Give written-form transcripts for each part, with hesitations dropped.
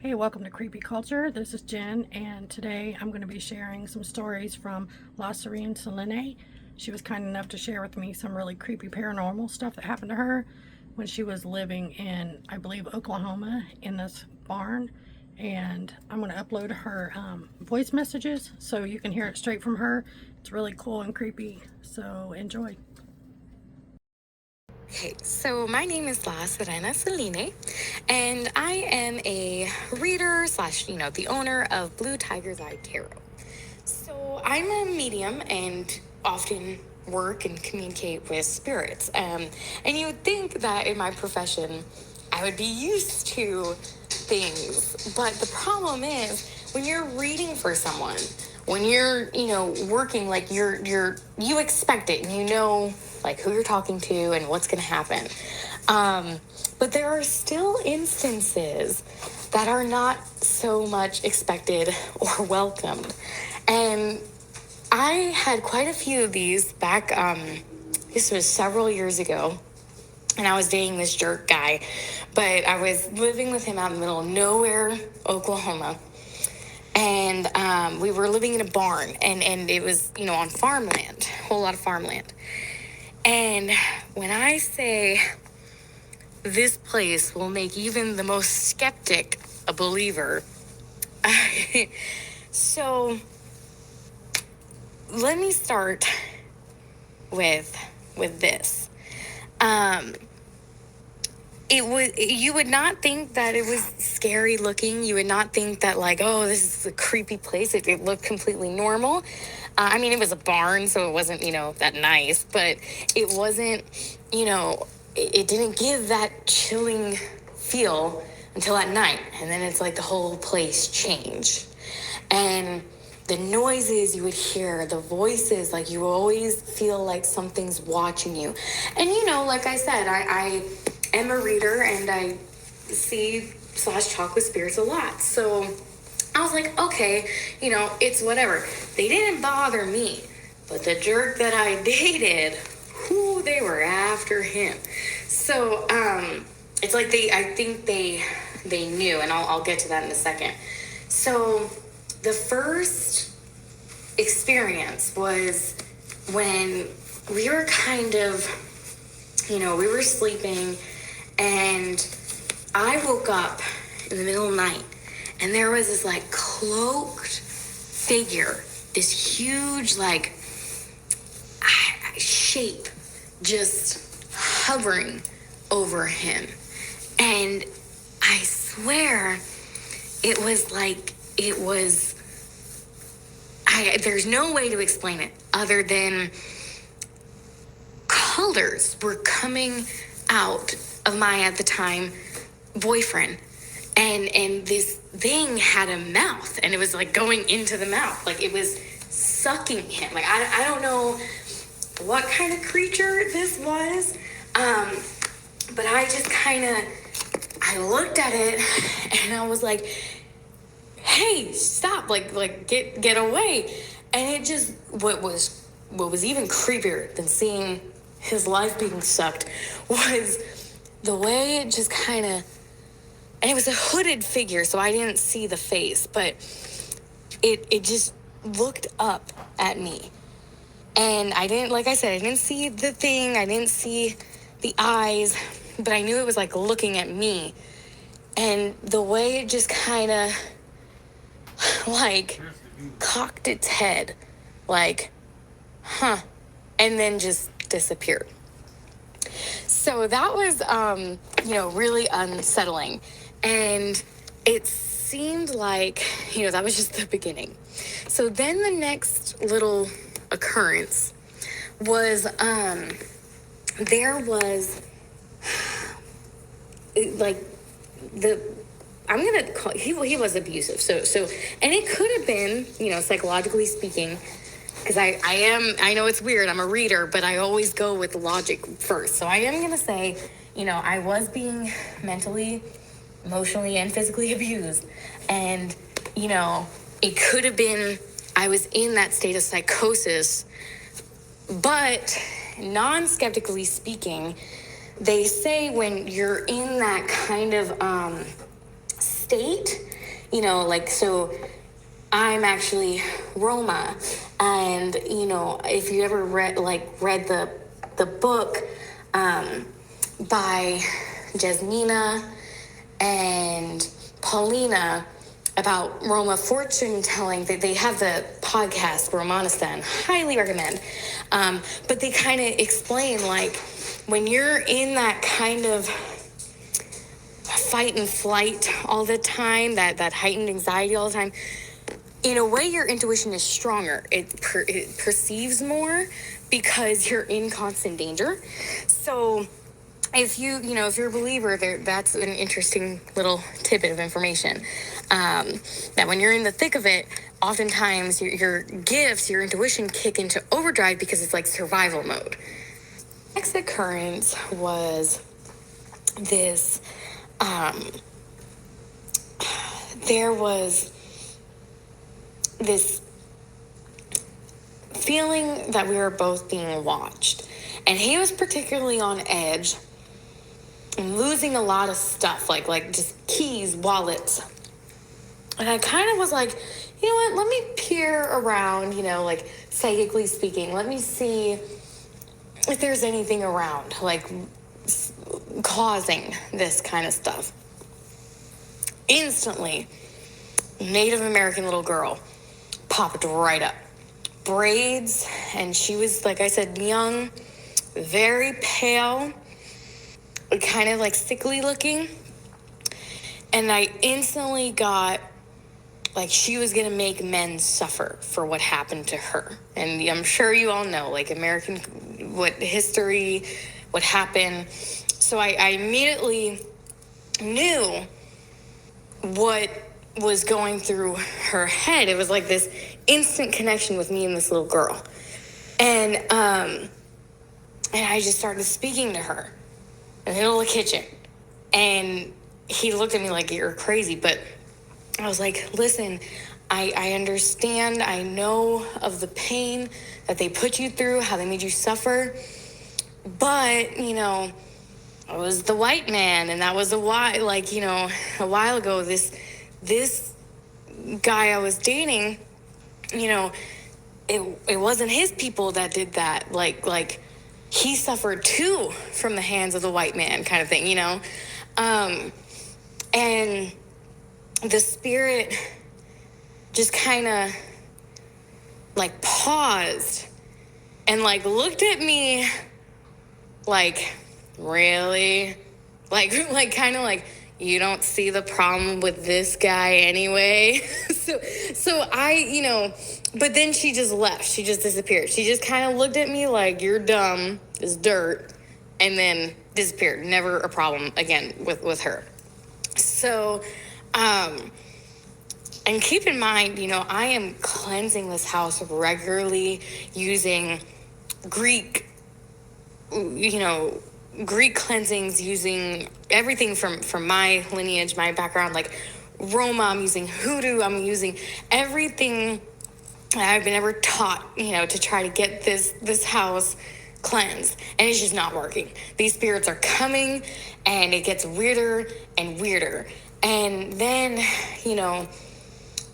Hey, welcome to Creepy Culture. This is Jen, and today I'm going to be sharing some stories from Sirena Selene. She was kind enough to share with me some really creepy paranormal stuff that happened to her when she was living in, I believe, Oklahoma in this barn. And I'm going to upload her voice messages so you can hear it straight from her. It's really cool and creepy, so enjoy. Okay, so my name is Sirena Selene, and I am a reader slash, the owner of Blue Tiger's Eye Tarot. So I'm a medium and often work and communicate with spirits. And you would think that in my profession, I would be used to things. But the problem is when you're reading for someone, when you're, working, like you expect it and you know like who you're talking to and what's going to happen. But there are still instances that are not so much expected or welcomed. And I had quite a few of these back, this was several years ago, and I was dating this jerk guy, but I was living with him out in the middle of nowhere, Oklahoma. And we were living in a barn, and it was, on farmland, a whole lot of farmland. And when I say this place will make even the most skeptic a believer, so let me start with this. You would not think that it was scary looking. You would not think that like, oh, this is a creepy place. It looked completely normal. I mean, it was a barn, so it wasn't, that nice, but it wasn't, it didn't give that chilling feel until at night. And then it's like the whole place changed. And the noises you would hear, the voices, like you always feel like something's watching you. And, like I said, I am a reader and I see slash talk with spirits a lot. So I was like, okay, it's whatever. They didn't bother me, but the jerk that I dated, whoo, they were after him. So it's like I think they knew, and I'll get to that in a second. So the first experience was when we were kind of, we were sleeping, and I woke up in the middle of the night, and there was this like cloaked figure, this huge like shape just hovering over him. And I swear there's no way to explain it other than colors were coming out of my, at the time, boyfriend. And this thing had a mouth, and it was like going into the mouth. Like it was sucking him. Like I don't know what kind of creature this was. But I just I looked at it and I was like, hey, stop, like get away. And it just, what was even creepier than seeing his life being sucked was the way it just and it was a hooded figure, so I didn't see the face, but it just looked up at me. And I didn't, like I said, I didn't see the thing, I didn't see the eyes, but I knew it was like looking at me. And the way it just like cocked its head, like, and then just disappeared. So that was, really unsettling. And it seemed like, that was just the beginning. So then the next little occurrence was, there was, like, I'm going to call, he was abusive. So, and it could have been, psychologically speaking, because I know it's weird, I'm a reader, but I always go with logic first. So I am going to say, I was being mentally, emotionally, and physically abused. And, it could have been, I was in that state of psychosis, but non-skeptically speaking, they say when you're in that kind of state, like, so I'm actually Roma, and if you ever read the book by Jasmina and Paulina about Roma fortune telling, that they have the podcast Romanistan, highly recommend. But they kind of explain, like, when you're in that kind of fight and flight all the time, that heightened anxiety all the time, in a way your intuition is stronger. It perceives more because you're in constant danger. So if if you're a believer, that's an interesting little tidbit of information. That when you're in the thick of it, oftentimes your gifts, your intuition kick into overdrive because it's like survival mode. Next occurrence was this, there was this feeling that we were both being watched. And he was particularly on edge and losing a lot of stuff, like just keys, wallets. And I kind of was like, you know what, let me peer around, like psychically speaking. Let me see if there's anything around, like causing this kind of stuff. Instantly, Native American little girl popped right up. Braids, and she was, like I said, young, very pale, kind of like sickly looking. And I instantly got like she was gonna make men suffer for what happened to her. And I'm sure you all know, like, American, what history, what happened. So I immediately knew what was going through her head. It was like this instant connection with me and this little girl. And I just started speaking to her in the middle of the kitchen. And he looked at me like, you're crazy. But I was like, listen, I understand. I know of the pain that they put you through, how they made you suffer. But, it was the white man, and that was a while ago. This guy I was dating, it wasn't his people that did that. Like he suffered too from the hands of the white man, kind of thing, and the spirit just kind of like paused and like looked at me like, really? Like kind of like, you don't see the problem with this guy anyway? so I, but then she just left. She just disappeared. She just kind of looked at me like, you're dumb as dirt, and then disappeared. Never a problem again with her. So, and keep in mind, I am cleansing this house regularly using Greek cleansings, using everything from my lineage, my background, like Roma. I'm using hoodoo. I'm using everything I've been ever taught, to try to get this house cleansed. And it's just not working. These spirits are coming, and it gets weirder and weirder. And then,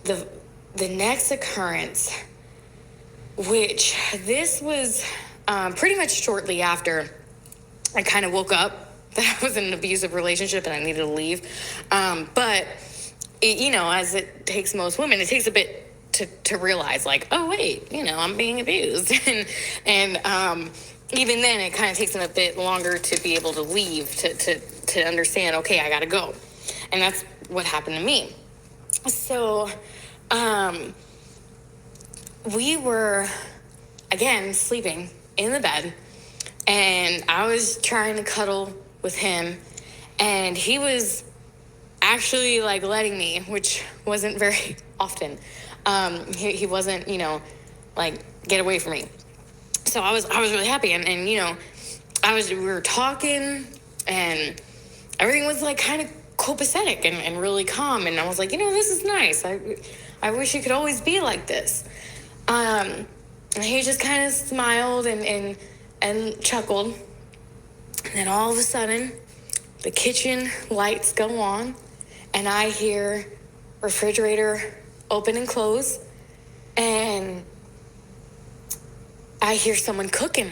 the next occurrence, which this was pretty much shortly after I kind of woke up that I was in an abusive relationship and I needed to leave. But, as it takes most women, it takes a bit to realize, like, oh, wait, I'm being abused. and even then, it kind of takes them a bit longer to be able to leave, to understand, okay, I got to go. And that's what happened to me. So we were, again, sleeping in the bed. And I was trying to cuddle with him, and he was actually like letting me, which wasn't very often. He wasn't, like, get away from me. So I was really happy, and we were talking, and everything was like kind of copacetic and really calm. And I was like, this is nice. I wish it could always be like this. And he just kind of smiled and chuckled. And then all of a sudden, the kitchen lights go on, and I hear refrigerator open and close, and I hear someone cooking.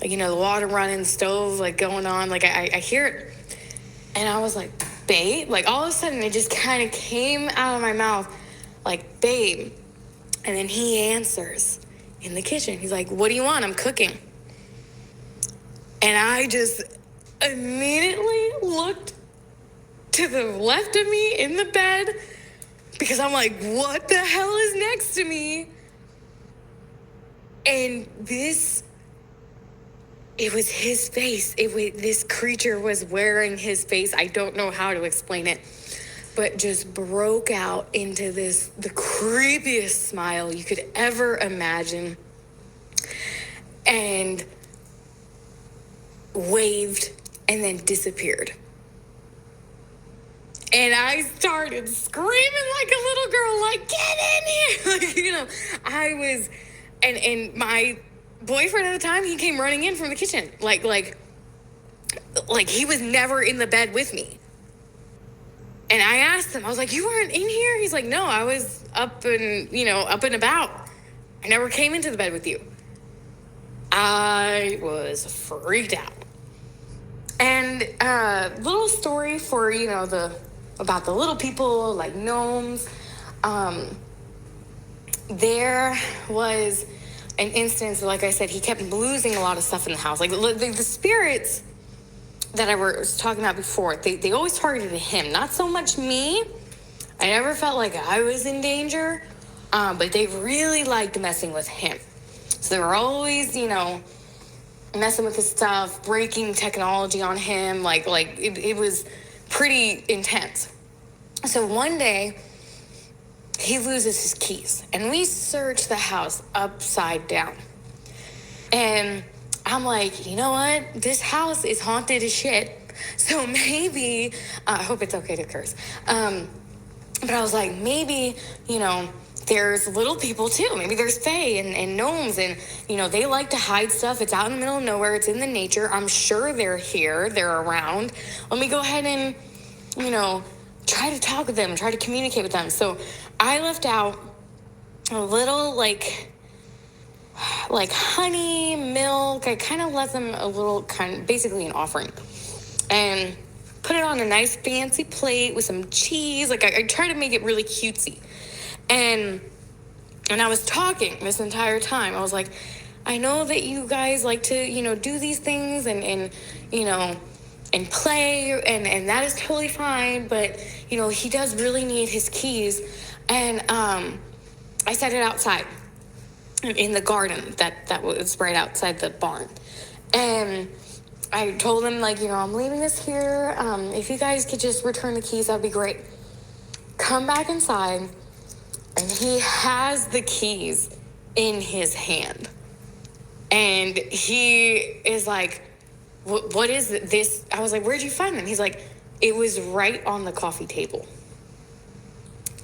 Like, the water running, the stove, like, going on. Like, I hear it. And I was like, babe? Like, all of a sudden, it just kind of came out of my mouth, like, babe. And then he answers in the kitchen. He's like, what do you want? I'm cooking. And I just immediately looked to the left of me in the bed, because I'm like, what the hell is next to me? And it was his face. This creature was wearing his face. I don't know how to explain it, but just broke out into the creepiest smile you could ever imagine, and waved and then disappeared. And I started screaming like a little girl, like, get in here! Like, I was, and my boyfriend at the time, he came running in from the kitchen. Like he was never in the bed with me. And I asked him, I was like, you weren't in here? He's like, no, I was up and about. I never came into the bed with you. I was freaked out. And little story for, about the little people, like gnomes. There was an instance, like I said, he kept losing a lot of stuff in the house. Like the spirits that I was talking about before, they always targeted him, not so much me. I never felt like I was in danger, but they really liked messing with him. So they were always, messing with his stuff, breaking technology on him. Like it was pretty intense. So one day, he loses his keys, and we search the house upside down. And I'm like, you know what? This house is haunted as shit. So maybe, I hope it's okay to curse. But I was like, maybe, there's little people too. Maybe there's fae and gnomes, and, they like to hide stuff. It's out in the middle of nowhere. It's in the nature. I'm sure they're here. They're around. Let me go ahead and, try to talk with them, try to communicate with them. So I left out a little, like honey, milk. I kind of left them a little, basically an offering. And put it on a nice fancy plate with some cheese. Like, I try to make it really cutesy. And I was talking this entire time. I was like, I know that you guys like to, do these things and play, and that is totally fine, but, he does really need his keys. And I set it outside in the garden that was right outside the barn. And I told him, like, I'm leaving this here. If you guys could just return the keys, that'd be great. Come back inside, and he has the keys in his hand. And he is like, what is this? I was like, where'd you find them? He's like, it was right on the coffee table.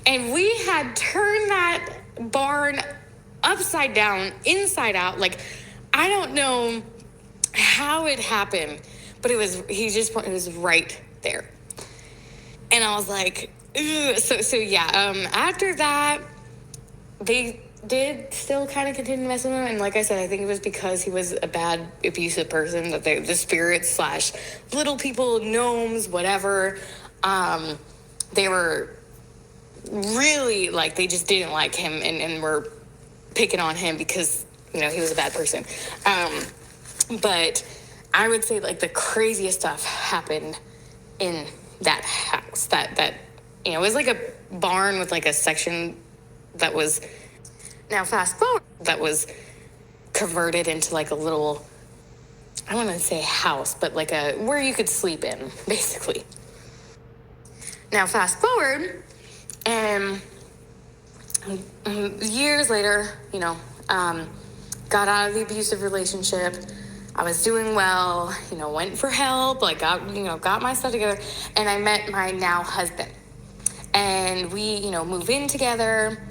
And we had turned that barn upside down, inside out. Like, I don't know how it happened, but it was right there. And I was like, ugh. So yeah, after that, they did still kind of continue messing with him. And like I said, I think it was because he was a bad, abusive person, that the spirits / little people, gnomes, whatever, they were really, like, they just didn't like him and were picking on him because, he was a bad person. But I would say, like, the craziest stuff happened in that house. That it was like a barn with, like, a section that was, now fast forward, that was converted into, like, a little, I don't want to say house, but like where you could sleep in, basically. Now fast forward, and years later, got out of the abusive relationship. I was doing well, went for help, like, got my stuff together, and I met my now husband. And we, move in together,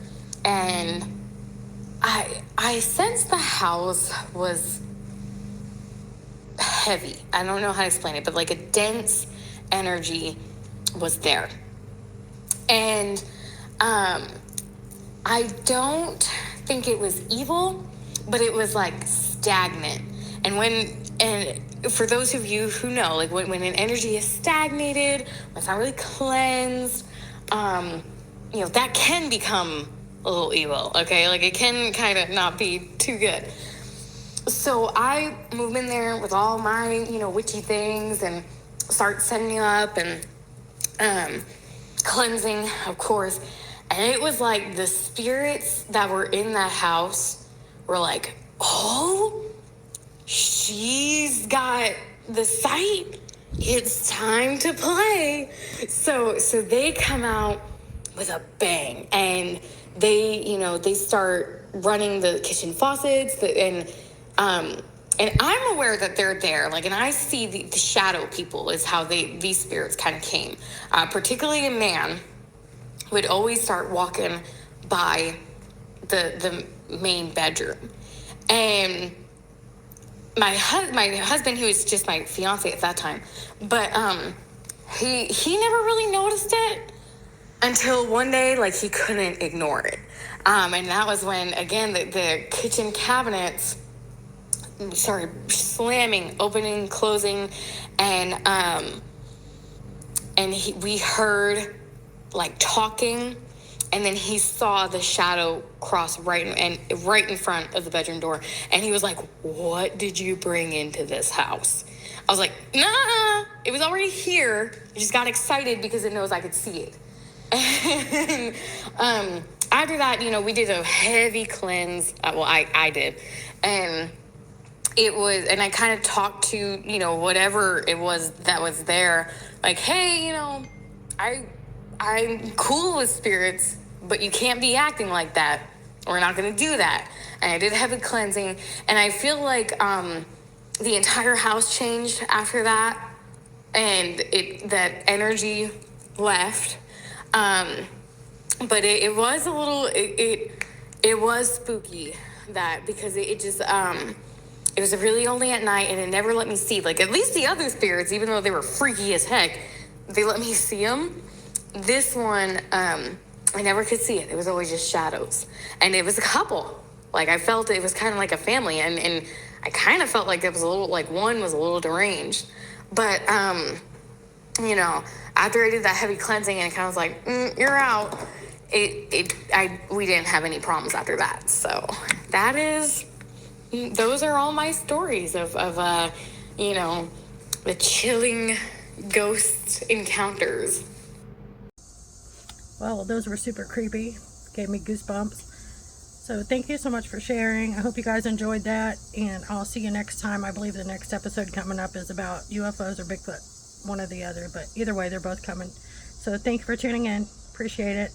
and I sensed the house was heavy. I don't know how to explain it, but like a dense energy was there. And I don't think it was evil, but it was like stagnant. And for those of you who know, like when an energy is stagnated, when it's not really cleansed, that can become a little evil, okay? Like it can kind of not be too good. So I move in there with all my, witchy things and start setting up and cleansing, of course. And it was like the spirits that were in that house were like, oh, she's got the sight. It's time to play. So they come out with a bang, and they start running the kitchen faucets, and I'm aware that they're there, like, and I see the shadow people is how these spirits kind of came. Particularly a man would always start walking by the main bedroom, and my husband, who was just my fiance at that time, but he never really noticed it until one day, like, he couldn't ignore it, and that was when, again, the kitchen cabinets started slamming, opening, closing, and we heard like talking, and then he saw the shadow cross right in front of the bedroom door, and he was like, "What did you bring into this house?" I was like, "Nah, it was already here. I just got excited because it knows I could see it." And after that, we did a heavy cleanse. Well, I did, and it was, and I kind of talked to, whatever it was that was there, like, hey, I'm cool with spirits, but you can't be acting like that. We're not going to do that. And I did heavy cleansing, and I feel like the entire house changed after that, and that energy left. But it was a little, it was spooky, that, because it just, it was really only at night, and it never let me see, like, at least the other spirits, even though they were freaky as heck, they let me see them. This one, I never could see it. It was always just shadows. And it was a couple. Like, I felt it was kind of like a family, and I kind of felt like it was a little, like, one was a little deranged. But, after I did that heavy cleansing, and it kind of was like, you're out, we didn't have any problems after that. So those are all my stories of the chilling ghost encounters. Well, those were super creepy. Gave me goosebumps. So thank you so much for sharing. I hope you guys enjoyed that, and I'll see you next time. I believe the next episode coming up is about UFOs or Bigfoot, one or the other, but either way, they're both coming. So thank you for tuning in. Appreciate it.